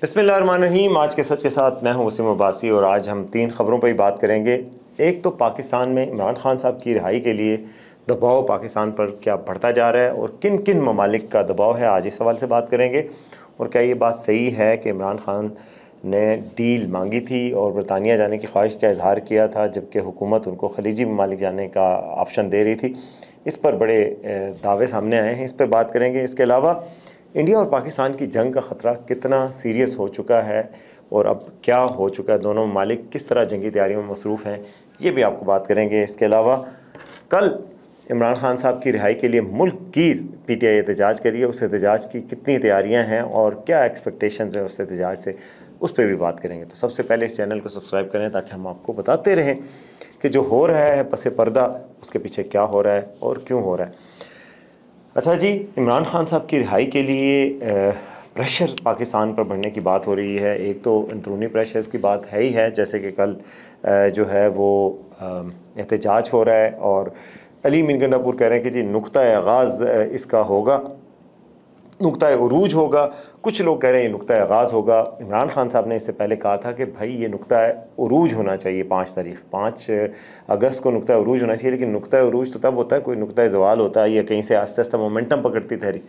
बिस्मिल्लाहिर्रहमानिर्रहीम। आज के सच के साथ मैं हूं वसीम अब्बासी और आज हम 3 ख़बरों पर ही बात करेंगे। एक तो पाकिस्तान में इमरान खान साहब की रिहाई के लिए दबाव पाकिस्तान पर क्या बढ़ता जा रहा है और किन किन ममालिक का दबाव है, आज इस सवाल से बात करेंगे। और क्या ये बात सही है कि इमरान खान ने डील मांगी थी और बरतानिया जाने की ख्वाहिश का इजहार किया था, जबकि हुकूमत उनको खलीजी ममालिक जाने का ऑप्शन दे रही थी। इस पर बड़े दावे सामने आए हैं, इस पर बात करेंगे। इसके अलावा इंडिया और पाकिस्तान की जंग का ख़तरा कितना सीरियस हो चुका है और अब क्या हो चुका है, दोनों ममालिक किस तरह जंगी तैयारियों में मसरूफ़ हैं, ये भी आपको बात करेंगे। इसके अलावा कल इमरान खान साहब की रिहाई के लिए मुल्क गिर पीटीआई एहतजाज करिए, उस एहतजाज की कितनी तैयारियां हैं और क्या एक्सपेक्टेशंस हैं उस एहतजाज से, उस पर भी बात करेंगे। तो सबसे पहले इस चैनल को सब्सक्राइब करें ताकि हम आपको बताते रहें कि जो हो रहा है पसे पर्दा, उसके पीछे क्या हो रहा है और क्यों हो रहा है। अच्छा जी, इमरान खान साहब की रिहाई के लिए प्रेशर पाकिस्तान पर बढ़ने की बात हो रही है। एक तो अंदरूनी प्रेशर्स की बात है ही है, जैसे कि कल जो है वो एहतजाज हो रहा है और अली मीन गंडापुर कह रहे हैं कि जी नुक्ता आगाज़ इसका होगा, नुक्ता उरूज होगा। कुछ लोग कह रहे हैं ये नुक्ता आगाज़ होगा। इमरान खान साहब ने इससे पहले कहा था कि भाई ये नुक्ता उरूज होना चाहिए, 5 अगस्त को नुक्ता उरूज होना चाहिए। लेकिन नुक्ता उरूज तो तब होता है कोई नुक्ता ज़वाल होता है या कहीं से आस्ते आस्ते मोमेंटम पकड़ती ठहरी।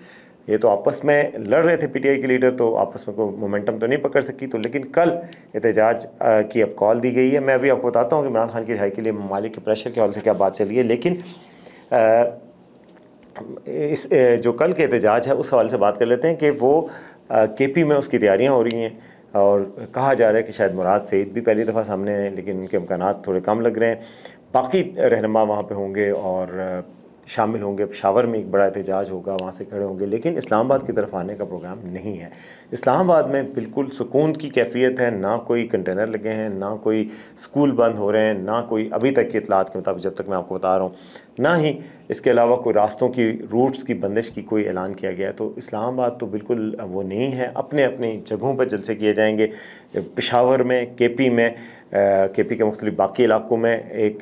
ये तो आपस में लड़ रहे थे पीटीआई के लीडर, तो आपस में कोई मोमेंटम तो नहीं पकड़ सकी। तो लेकिन कल एहतजाज की अब कॉल दी गई है। मैं अभी आपको बताता हूँ कि इमरान खान की रिहाई के लिए ममालिक के प्रेशर के हवाले से क्या बात चली है। लेकिन इस जो कल के एहतजाज है उस हवाले से बात कर लेते हैं कि वो केपी में उसकी तैयारियां हो रही हैं और कहा जा रहा है कि शायद मुराद सईद भी पहली दफ़ा सामने हैं, लेकिन उनके इम्कानात थोड़े कम लग रहे हैं। बाकी रहनुमा वहाँ पे होंगे और शामिल होंगे। पेशावर में एक बड़ा एहतजाज होगा, वहाँ से खड़े होंगे, लेकिन इस्लामाबाद की तरफ आने का प्रोग्राम नहीं है। इस्लामाबाद में बिल्कुल सुकून की कैफियत है, ना कोई कंटेनर लगे हैं, ना कोई स्कूल बंद हो रहे हैं, ना कोई अभी तक की इतलात के मुताबिक जब तक मैं आपको बता रहा हूँ, ना ही इसके अलावा कोई रास्तों की रूट्स की बंदिश की कोई ऐलान किया गया है। तो इस्लामाबाद तो बिल्कुल वो नहीं है, अपने अपनी जगहों पर जलसे किए जाएंगे। पेशावर में, केपी में, केपी के मुख्तलिफ बाकी इलाकों में एक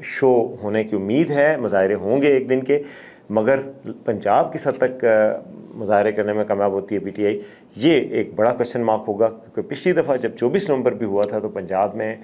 शो होने की उम्मीद है, मुजाहरे होंगे एक दिन के। मगर पंजाब किस हद तक मुजाहरे करने में कामयाब होती है पीटीआई, ये एक बड़ा क्वेश्चन मार्क होगा। क्योंकि पिछली दफ़ा जब 24 नवंबर भी हुआ था तो पंजाब में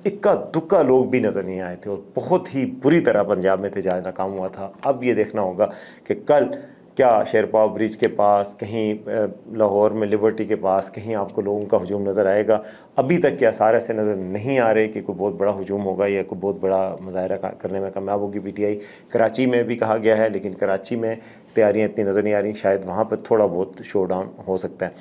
इक्का दुक्का लोग भी नज़र नहीं आए थे और बहुत ही बुरी तरह पंजाब में एहतजाज नाकाम हुआ था। अब ये देखना होगा कि कल क्या शेरपाव ब्रिज के पास, कहीं लाहौर में लिबर्टी के पास, कहीं आपको लोगों का हजूम नज़र आएगा। अभी तक के आसार ऐसे नज़र नहीं आ रहे कि कोई बहुत बड़ा हजूम होगा या कोई बहुत बड़ा मुजाहरा करने में कामयाब होगी पीटीआई। कराची में भी कहा गया है, लेकिन कराची में तैयारियां इतनी नज़र नहीं आ रही। शायद वहाँ पर थोड़ा बहुत शो डाउन हो सकता है।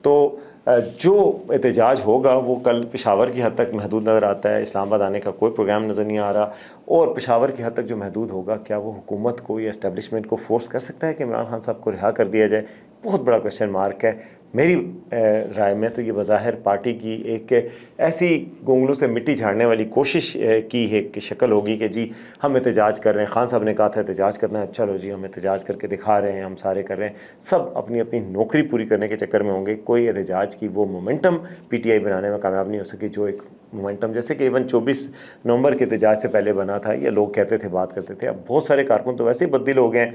तो जो एहतजाज होगा वो कल पेशावर की हद तक महदूद नज़र आता है। इस्लामाबाद आने का कोई प्रोग्राम नज़र नहीं आ रहा। और पेशावर की हद तक जो महदूद होगा, क्या वो हुकूमत को या इस्टेब्लिशमेंट को फोर्स कर सकता है कि इमरान खान साहब को रिहा कर दिया जाए? बहुत बड़ा क्वेश्चन मार्क है। मेरी राय में तो ये बज़ाहिर पार्टी की एक ऐसी गोंगलों से मिट्टी झाड़ने वाली कोशिश की है कि शक्ल होगी कि जी हम एहतजाज कर रहे हैं, खान साहब ने कहा था एहतजाज करना है, चलो जी हम एहतजाज करके दिखा रहे हैं, हम सारे कर रहे हैं। सब अपनी अपनी नौकरी पूरी करने के चक्कर में होंगे। कोई एहतजाज की वो मोमेंटम पीटीआई बनाने में कामयाब नहीं हो सकी, जो एक मोमेंटम जैसे कि इवन 24 नवंबर के एहतजाज से पहले बना था। ये लोग कहते थे, बात करते थे। अब बहुत सारे कारकुन तो वैसे ही बददिल हो गए हैं।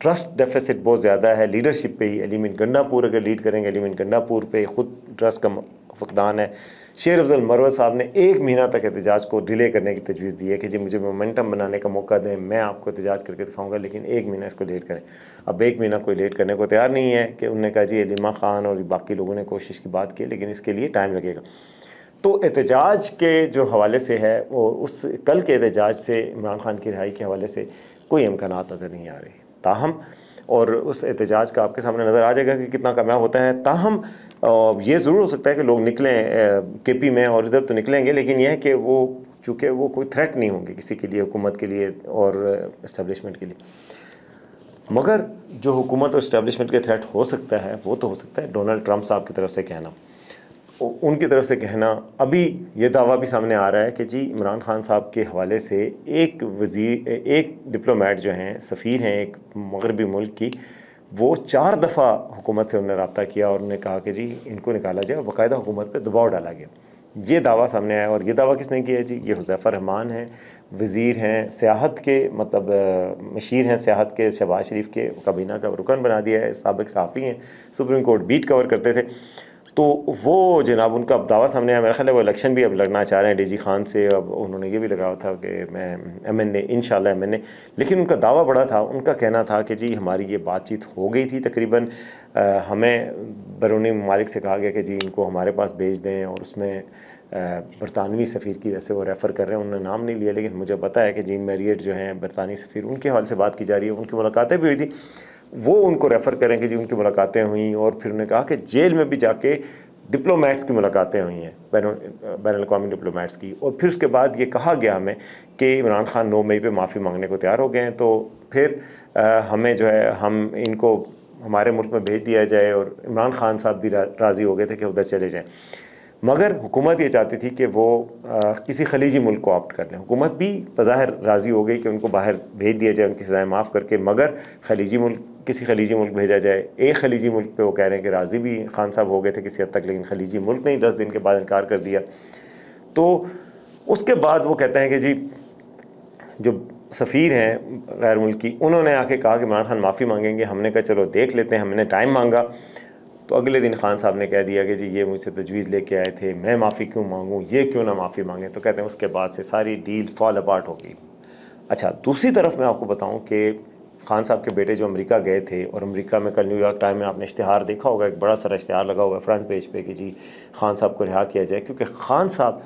ट्रस्ट डेफिसिट बहुत ज़्यादा है लीडरशिप पे ही। अली मीन गंडापुर अगर लीड करेंगे, अली मीन गंडापुर पे खुद ट्रस्ट का फकदान है। शेर अफजल मरवत साहब ने 1 महीना तक एहतजाज को डिले करने की तजवीज़ दी है कि जी मुझे मोमेंटम बनाने का मौका दें, मैं आपको एहतजाज करके दिखाऊंगा, लेकिन 1 महीना इसको लेट करें। अब 1 महीना कोई लेट करने को तैयार नहीं है कि उन्होंने कहा जी अलीमा खान और बाकी लोगों ने कोशिश की बात की, लेकिन इसके लिए टाइम लगेगा। तो एहतजाज के जो हवाले से है वो उस कल के एहतजाज से इमरान खान की रिहाई के हवाले से कोई इम्कानात नज़र नहीं आ रहे। ताहम और उस एहतजाज का आपके सामने नज़र आ जाएगा कि कितना कामयाब होता है। ताहम ये ज़रूर हो सकता है कि लोग निकलें केपी में और इधर तो निकलेंगे, लेकिन यह है कि वो चूँकि वो कोई थ्रेट नहीं होंगे किसी के लिए, हुकूमत के लिए और इस्टेब्लिशमेंट के लिए। मगर जो हुकूमत और इस्टेब्लिशमेंट के थ्रेट हो सकता है वो तो हो सकता है डोनाल्ड ट्रंप साहब की तरफ से कहना, उनकी तरफ से कहना। अभी ये दावा भी सामने आ रहा है कि जी इमरान खान साहब के हवाले से एक वज़ीर, एक डिप्लोमेट जो हैं, सफ़ीर हैं एक मगरबी मुल्क की, वो 4 दफ़ा हुकूमत से उन्होंने रब्ता किया और उन्होंने कहा कि जी इनको निकाला जाए और बाकायदा हुकूमत पर दबाव डाला गया। ये दावा सामने आया। और ये दावा किसने किया है जी? ये हुज़ैफ़ा रहमान हैं, वज़ीर हैं सियाहत के, मतलब मशीर हैं सियाहत के, शहबाज शरीफ के काबीना का रुकन बना दिया है, साबिक़ सहाफ़ी हैं, सुप्रीम कोर्ट बीट कवर करते थे। तो वो जनाब उनका अब दावा सामने आया, मेरा ख्याल है वो इलेक्शन भी अब लड़ना चाह रहे हैं डीजी खान से। अब उन्होंने ये भी लगाया था कि मैं MNA इंशाल्लाह MNA, लेकिन उनका दावा बड़ा था, उनका कहना था कि जी हमारी ये बातचीत हो गई थी तकरीबन, हमें बैरूनी ममालिक से कहा गया कि जी इनको हमारे पास भेज दें, और उसमें बरतानवी सफ़ीर की वैसे वो रेफ़र कर रहे हैं, उन्होंने नाम नहीं लिया, लेकिन मुझे पता है कि जीन मैरियट जो हैं बरतानी सफ़ीर, उनके हवाले से बात की जा रही है, उनकी मुलाकातें भी हुई थी, वो उनको रेफ़र करें कि जी उनकी मुलाकातें हुई। और फिर उन्होंने कहा कि जेल में भी जाके डिप्लोमेट्स की मुलाकातें हुई हैं, बैनुल-अक़वामी डिप्लोमेट्स की। और फिर उसके बाद ये कहा गया हमें कि इमरान खान 9 मई पे माफ़ी मांगने को तैयार हो गए हैं, तो फिर हमें जो है हम इनको हमारे मुल्क में भेज दिया जाए। और इमरान खान साहब भी राज़ी हो गए थे कि उधर चले जाएँ, मगर हुकूमत ये चाहती थी कि वो किसी खलीजी मुल्क को ऑप्ट कर लें। हुकूमत भी बज़ाहिर राज़ी हो गई कि उनको बाहर भेज दिया जाए, उनकी सज़ाएँ माफ़ करके, मगर खलीजी मुल्क, किसी खलीजी मुल्क भेजा जाए। एक खलीजी मुल्क पे वो कह रहे हैं कि राज़ी भी खान साहब हो गए थे किसी हद तक, लेकिन खलीजी मुल्क ने ही 10 दिन के बाद इनकार कर दिया। तो उसके बाद वो कहते हैं कि जी जो सफ़ीर हैं गैर मुल्की, उन्होंने आके कहा कि इमरान खान माफ़ी मांगेंगे। हमने कहा चलो देख लेते हैं, हमने टाइम मांगा। तो अगले दिन खान साहब ने कह दिया कि जी ये मुझसे तजवीज़ लेके आए थे, मैं माफ़ी क्यों मांगूँ, ये क्यों ना माफ़ी मांगे। तो कहते हैं उसके बाद से सारी डील फॉल अपार्ट हो गई। अच्छा, दूसरी तरफ मैं आपको बताऊं कि खान साहब के बेटे जो अमेरिका गए थे, और अमेरिका में कल न्यूयॉर्क टाइम में आपने इश्तिहार देखा होगा, एक बड़ा सारा इश्तिहार लगा हुआ है फ्रंट पेज पे कि जी खान साहब को रिहा किया जाए, क्योंकि खान साहब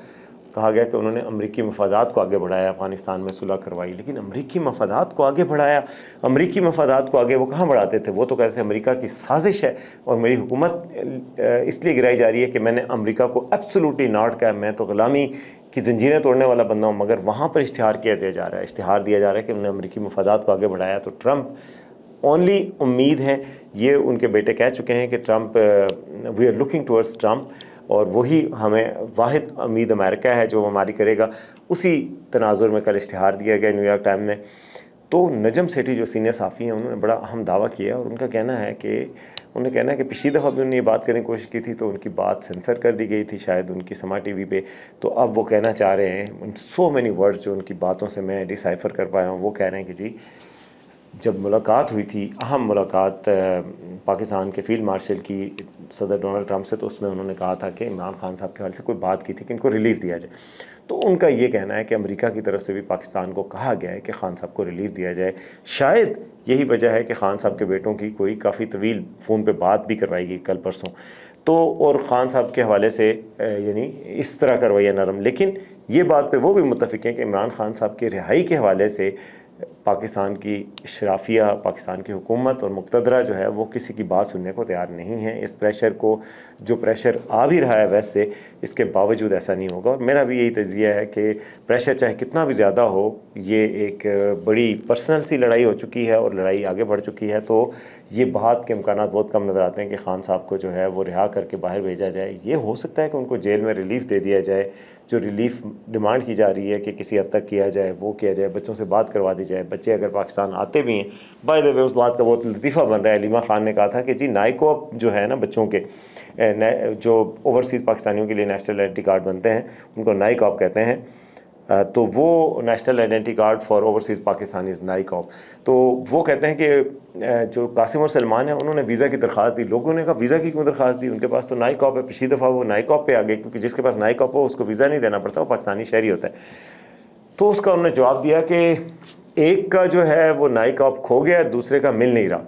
कहा गया कि उन्होंने अमरीकी मफादात को आगे बढ़ाया, अफ़गानिस्तान में सुलह करवाई। लेकिन अमरीकी मफादात को आगे बढ़ाया, अमरीकी मफादात को आगे वो कहाँ बढ़ाते थे, वो तो कहते थे अमरीका की साजिश है और मेरी हुकूमत इसलिए गिराई जा रही है कि मैंने अमरीका को एब्सोल्युटली नॉट कहा, मैं तो ग़ुलामी की ज़ंजीरें तोड़ने वाला बंदा हूँ। मगर वहाँ पर इश्तिहार किया दिया जा रहा है, इश्तिहार दिया जा रहा है कि उन्होंने अमरीकी मफादात को आगे बढ़ाया। तो ट्रंप ओनली उम्मीद है, ये उनके बेटे कह चुके हैं कि Trump, we are looking towards Trump, और वही हमें वाहिद उम्मीद अमेरिका है जो हमारी करेगा। उसी तनाजुर में कल इश्तिहार दिया गया न्यूयॉर्क टाइम में। तो नजम सेठी जो सीनियर साफ़ी हैं, उन्होंने बड़ा अहम दावा किया, और उनका कहना है कि पिछली दफ़ा भी उन्होंने ये बात करने की कोशिश की थी, तो उनकी बात सेंसर कर दी गई थी शायद उनकी समा TV पे। तो अब वो कहना चाह रहे हैं, सो मैनी वर्ड्स जो उनकी बातों से मैं डिसाइफर कर पाया हूँ, वो कह रहे हैं कि जी जब मुलाकात हुई थी, अहम मुलाकात पाकिस्तान के फील्ड मार्शल की सदर डोनाल्ड ट्रंप से, तो उसमें उन्होंने कहा था कि इमरान खान साहब के हवाले से कोई बात की थी कि इनको रिलीफ दिया जाए। तो उनका ये कहना है कि अमेरिका की तरफ से भी पाकिस्तान को कहा गया है कि खान साहब को रिलीफ दिया जाए। शायद यही वजह है कि खान साहब के बेटों की कोई काफ़ी तवील फ़ोन पे बात भी करवाई गई कल परसों। तो और ख़ान साहब के हवाले से यानी इस तरह का रवैया नरम, लेकिन ये बात पे वो भी मुत्तफ़िक हैं कि इमरान खान साहब की रिहाई के हवाले से पाकिस्तान की शराफिया, पाकिस्तान की हुकूमत और मुक़तदरा जो है वो किसी की बात सुनने को तैयार नहीं है। इस प्रेशर को, जो प्रेशर आ भी रहा है वैसे, इसके बावजूद ऐसा नहीं होगा। और मेरा भी यही तज़िया है कि प्रेशर चाहे कितना भी ज़्यादा हो, ये एक बड़ी पर्सनल सी लड़ाई हो चुकी है और लड़ाई आगे बढ़ चुकी है। तो ये बात के इम्कानात बहुत कम नज़र आते हैं कि खान साहब को जो है वो रिहा करके बाहर भेजा जाए। ये हो सकता है कि उनको जेल में रिलीफ़ दे दिया जाए, जो रिलीफ़ डिमांड की जा रही है कि किसी हद तक किया जाए वो किया जाए, बच्चों से बात करवा दी जाए। बच्चे अगर पाकिस्तान आते भी हैं, बाय द वे उस बात का बहुत लतीफ़ा बन रहा है। अलीमा खान ने कहा था कि जी नाइकॉप जो है ना बच्चों के, जो ओवरसीज़ पाकिस्तानियों के लिए नेशनल आइडेंटिटी कार्ड बनते हैं, उनको नाइकॉप कहते हैं। तो वो national identity card for overseas Pakistanis, NICOP. तो वो कहते हैं कि जो कासिम और सलमान है उन्होंने वीज़ा की दरख्वास्त दी। लोगों ने कहा वीज़ा की क्यों दरख्वास्त दी, उनके पास तो नाइकॉप है। पिछली दफ़ा वो नाइकॉप पे आ गए, क्योंकि जिसके पास नाइकॉप हो उसको वीज़ा नहीं देना पड़ता, वो पाकिस्तानी शहरी होता है। तो उसका उन्होंने जवाब दिया कि एक का जो है वो नाइकॉप खो गया, दूसरे का मिल नहीं रहा।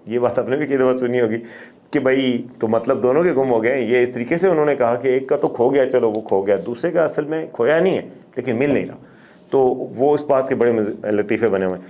ये बात आपने भी कई दफ़ा सुनी होगी कि भाई तो मतलब दोनों के गुम हो गए। ये इस तरीके से उन्होंने कहा कि एक का तो खो गया, चलो वो खो गया, दूसरे का असल में खोया नहीं है लेकिन मिल नहीं रहा। तो वो इस बात के बड़े लतीफ़े बने हुए हैं।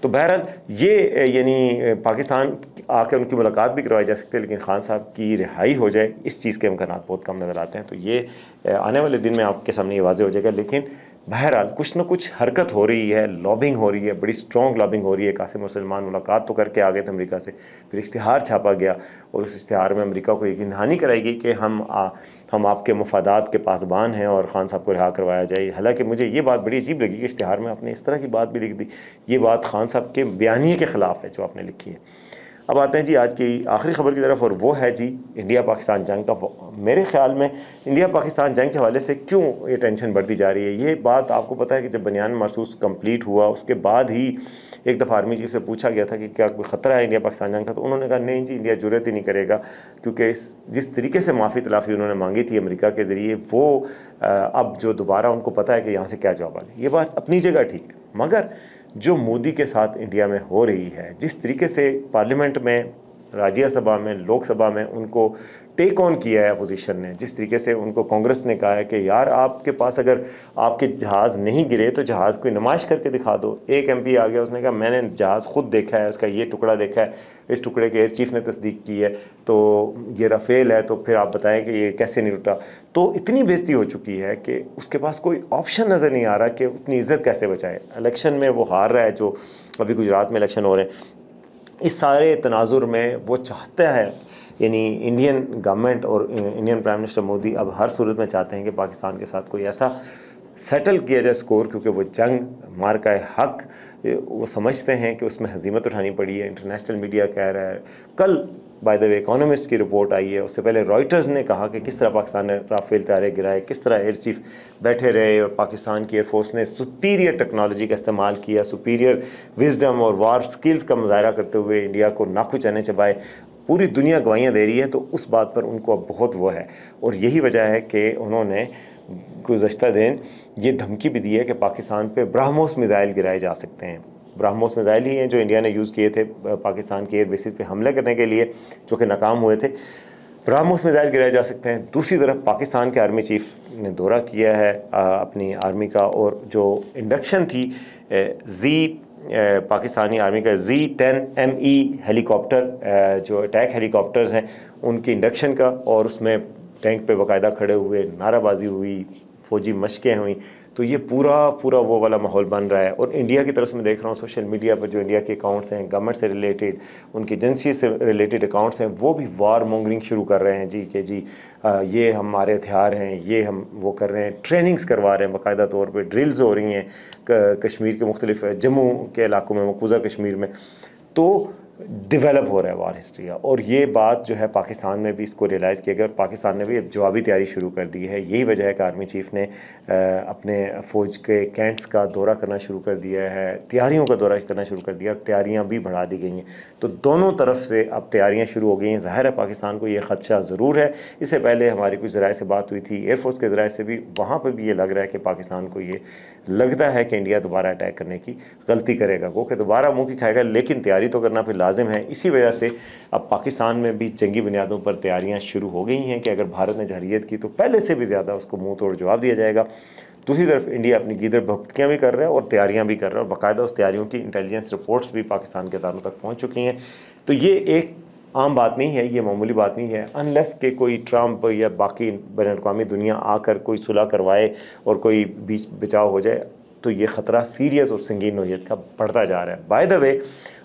तो बहरहाल ये यानी पाकिस्तान आकर उनकी मुलाकात भी करवाई जा सकती है, लेकिन खान साहब की रिहाई हो जाए इस चीज़ के इम्कानात बहुत कम नज़र आते हैं। तो ये आने वाले दिन में आपके सामने ये वाज़े हो जाएगा। लेकिन बहरहाल कुछ न कुछ हरकत हो रही है, लॉबिंग हो रही है, बड़ी स्ट्रॉन्ग लॉबिंग हो रही है। कासिम और सलमान मुलाकात तो करके आ गए थे अमेरिका से, फिर इश्तिहार छापा गया और उस इश्तिहार में अमेरिका को यकीन दहानी कराई गई कि हम आपके मफादात के पासबान हैं और ख़ान साहब को रिहा करवाया जाए। हालांकि मुझे ये बात बड़ी अजीब लगी कि इश्तिहार में आपने इस तरह की बात भी लिख दी। ये बात ख़ान साहब के बयानिए के ख़िलाफ़ है जो आपने लिखी है। अब आते हैं जी आज की आखिरी खबर की तरफ, और वो है जी इंडिया पाकिस्तान जंग का। मेरे ख्याल में इंडिया पाकिस्तान जंग के हवाले से क्यों ये टेंशन बढ़ती जा रही है, ये बात आपको पता है कि जब बनियान मरसूस कंप्लीट हुआ उसके बाद ही एक दफ़ा आर्मी चीफ से पूछा गया था कि क्या कोई ख़तरा है इंडिया पाकिस्तान जंग का, तो उन्होंने कहा नहीं जी, इंडिया जुर्रत ही नहीं करेगा, क्योंकि जिस तरीके से माफ़ी तलाफ़ी उन्होंने मांगी थी अमेरिका के ज़रिए, वो अब जो दोबारा उनको पता है कि यहाँ से क्या जवाब आए। ये बात अपनी जगह ठीक है, मगर जो मोदी के साथ इंडिया में हो रही है, जिस तरीके से पार्लियामेंट में, राज्यसभा में, लोकसभा में उनको टेक ऑन किया है अपोजिशन ने, जिस तरीके से उनको कांग्रेस ने कहा है कि यार आपके पास अगर आपके जहाज़ नहीं गिरे तो जहाज़ कोई नुमाइश करके दिखा दो। एक एमपी आ गया, उसने कहा मैंने जहाज़ खुद देखा है, इसका ये टुकड़ा देखा है, इस टुकड़े के एयर चीफ ने तस्दीक की है, तो ये राफेल है, तो फिर आप बताएं कि ये कैसे नहीं टूटा। तो इतनी बेइज्जती हो चुकी है कि उसके पास कोई ऑप्शन नज़र नहीं आ रहा कि उतनी इज्जत कैसे बचाए। इलेक्शन में वो हार रहा है, जो अभी गुजरात में इलेक्शन हो रहे हैं, इस सारे तनाजुर में वो चाहता है, यानी इंडियन गवर्नमेंट और इंडियन प्राइम मिनिस्टर मोदी अब हर सूरत में चाहते हैं कि पाकिस्तान के साथ कोई ऐसा सेटल किया जाए स्कोर, क्योंकि वो जंग मार का हक वो समझते हैं कि उसमें हजीमत उठानी पड़ी है। इंटरनेशनल मीडिया कह रहा है, कल बाय द वे इकोनॉमिस्ट की रिपोर्ट आई है, उससे पहले रॉयटर्स ने कहा कि किस तरह पाकिस्तान ने राफेल तारे गिराए, किस तरह एयर चीफ बैठे रहे और पाकिस्तान की एयरफोर्स ने सुपीरियर टेक्नोलॉजी का इस्तेमाल किया, सुपीरियर विजडम और वार स्किल्स का मुजाहरा करते हुए इंडिया को नाखुश चने चबाए। पूरी दुनिया गवाहियाँ दे रही है, तो उस बात पर उनको अब बहुत वो है। और यही वजह है कि उन्होंने गुज़श्ता दिन ये धमकी भी दी है कि पाकिस्तान पे ब्रह्मोस मिज़ाइल गिराए जा सकते हैं। ब्रह्मोस मिज़ाइल ही हैं जो इंडिया ने यूज़ किए थे पाकिस्तान के एयर बेसिस पे हमले करने के लिए, जो कि नाकाम हुए थे। ब्रह्मोस मिज़ाइल गिराए जा सकते हैं। दूसरी तरफ पाकिस्तान के आर्मी चीफ ने दौरा किया है अपनी आर्मी का, और जो इंडक्शन थी पाकिस्तानी आर्मी का Z-10ME हेलीकॉप्टर, जो अटैक हेलीकॉप्टर्स हैं, उनकी इंडक्शन का, और उसमें टैंक पे बाकायदा खड़े हुए नाराबाजी हुई, फ़ौजी मशक़ें हुई। तो ये पूरा वो वाला माहौल बन रहा है। और इंडिया की तरफ से मैं देख रहा हूँ सोशल मीडिया पर जो इंडिया के अकाउंट्स हैं, गवर्नमेंट से रिलेटेड, उनकी एजेंसी से रिलेटेड अकाउंट्स हैं, वो भी वार मॉन्गरिंग शुरू कर रहे हैं जी कि जी ये हमारे हथियार हैं, ये हम वो कर रहे हैं, ट्रेनिंग्स करवा रहे हैं, बाकायदा तौर पर ड्रिल्स हो रही हैं कश्मीर के मुख्तलिफ जम्मू के इलाकों में, मकबूजा कश्मीर में। तो डेवलप हो रहा है वार हिस्ट्री का। और ये बात जो है पाकिस्तान में भी इसको रियलाइज़ किया गया, और पाकिस्तान ने भी अब जवाबी तैयारी शुरू कर दी है। यही वजह है कि आर्मी चीफ ने अपने फ़ौज के कैंट्स का दौरा करना शुरू कर दिया है, तैयारियों का दौरा करना शुरू कर दिया, और तैयारियाँ भी बढ़ा दी गई हैं। तो दोनों तरफ से अब तैयारियाँ शुरू हो गई हैं। ज़ाहिर है पाकिस्तान को ये ख़दशा ज़रूर है। इससे पहले हमारी कुछ ज़राए से बात हुई थी, एयरफोर्स के ज़राए से भी, वहाँ पर भी ये लग रहा है कि पाकिस्तान को ये लगता है कि इंडिया दोबारा अटैक करने की गलती करेगा, वो कि दोबारा मुँह की खाएगा, लेकिन तैयारी तो करना फिर लाजिम है। इसी वजह से अब पाकिस्तान में भी जंगी बुनियादों पर तैयारियां शुरू हो गई हैं कि अगर भारत ने जहरीत की तो पहले से भी ज़्यादा उसको मुंह तोड़ जवाब दिया जाएगा। दूसरी तरफ इंडिया अपनी गीदड़ भक्तियाँ भी कर रहा है और तैयारियां भी कर रहा है, और बाकायदा उस तैयारियों की इंटेलिजेंस रिपोर्ट्स भी पाकिस्तान के अदारों तक पहुँच चुकी हैं। तो ये एक आम बात नहीं है, ये मामूली बात नहीं है, अनलेस के कोई ट्रंप या बाकी बैनुल-अक़वामी दुनिया आकर कोई सुलह करवाए और कोई बीच बचाव हो जाए, तो ये ख़तरा सीरियस और संगीन नौइयत का बढ़ता जा रहा है। बाय द वे,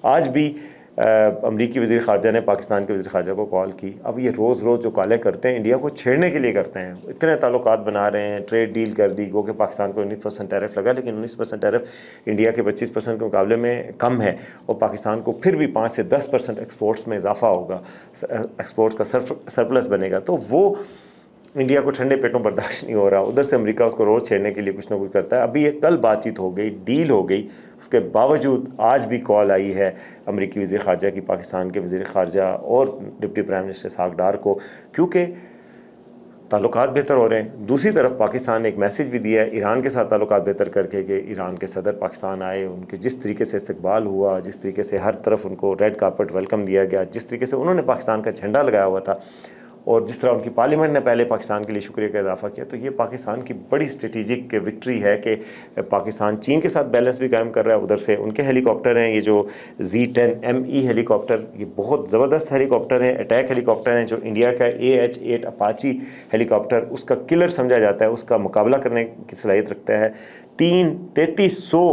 आज भी अमरीकी वज़ीर ख़ारजा ने पाकिस्तान के वज़ीर ख़ारजा को कॉल की। अब ये रोज़ जो कॉलें करते हैं इंडिया को छेड़ने के लिए करते हैं, इतने ताल्लुकात बना रहे हैं, ट्रेड डील कर दी, गो कि पाकिस्तान को 19% टैरिफ लगा, लेकिन 19% टैरिफ इंडिया के 25% के मुकाबले में कम है, और पाकिस्तान को फिर भी 5 से 10% एक्सपोर्ट्स में इजाफा होगा, एक्सपोर्ट्स का सरप्लस बनेगा। तो वो इंडिया को ठंडे पेटों बर्दाश्त नहीं हो रहा। उधर से अमेरिका उसको रोज़ छेड़ने के लिए कुछ ना कुछ करता है। अभी ये कल बातचीत हो गई, डील हो गई, उसके बावजूद आज भी कॉल आई है अमरीकी वज़ीर ख़ारजा की पाकिस्तान के वज़ीर ख़ारजा और डिप्टी प्राइम मिनिस्टर इसहाक़ डार को, क्योंकि ताल्लुकात बेहतर हो रहे हैं। दूसरी तरफ पाकिस्तान ने एक मैसेज भी दिया है ईरान के साथ ताल्लुकात बेहतर करके कि ईरान के सदर पाकिस्तान आए, उनके जिस तरीके से इस्तकबाल हुआ, जिस तरीके से हर तरफ उनको रेड कार्पेट वेलकम दिया गया, जिस तरीके से उन्होंने पाकिस्तान का झंडा लगाया हुआ था, और जिस तरह उनकी पार्लियामेंट ने पहले पाकिस्तान के लिए शुक्रिया का इजाफा किया, तो ये पाकिस्तान की बड़ी स्ट्रेटेजिक विक्ट्री है कि पाकिस्तान चीन के साथ बैलेंस भी कायम कर रहा है। उधर से उनके हेलीकॉप्टर हैं, ये जो Z-10ME हेलीकॉप्टर, ये बहुत ज़बरदस्त हेलीकॉप्टर हैं, अटैक हेलीकॉप्टर हैं, जो इंडिया का AH-8 अपाची हेलीकॉप्टर उसका किलर समझा जाता है, उसका मुकाबला करने की सलाहियत रखता है। 3300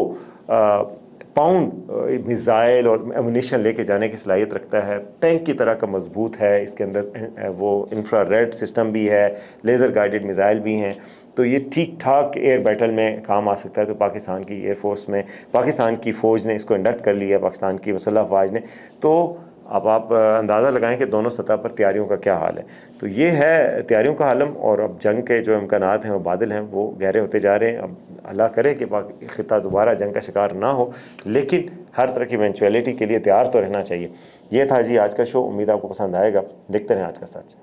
पाउंड मिज़ाइल और एमुनिशन लेके जाने की सलाहियत रखता है, टैंक की तरह का मजबूत है, इसके अंदर वो इंफ्रारेड सिस्टम भी है, लेज़र गाइडेड मिज़ाइल भी हैं, तो ये ठीक ठाक एयर बैटल में काम आ सकता है। तो पाकिस्तान की एयरफोर्स में, पाकिस्तान की फ़ौज ने इसको इंडक्ट कर लिया, पाकिस्तान की मुसल्लह अफ़वाज ने। तो आप अंदाज़ा लगाएं कि दोनों सतह पर तैयारियों का क्या हाल है। तो ये है तैयारियों का आलम, और अब जंग के जो इम्कानात हैं, वो बादल हैं, वो गहरे होते जा रहे हैं। अब अल्लाह करे कि खिता दोबारा जंग का शिकार ना हो, लेकिन हर तरह की इवेंचुअलिटी के लिए तैयार तो रहना चाहिए। ये था जी आज का शो, उम्मीद आपको पसंद आएगा। देखते रहें आज का सच।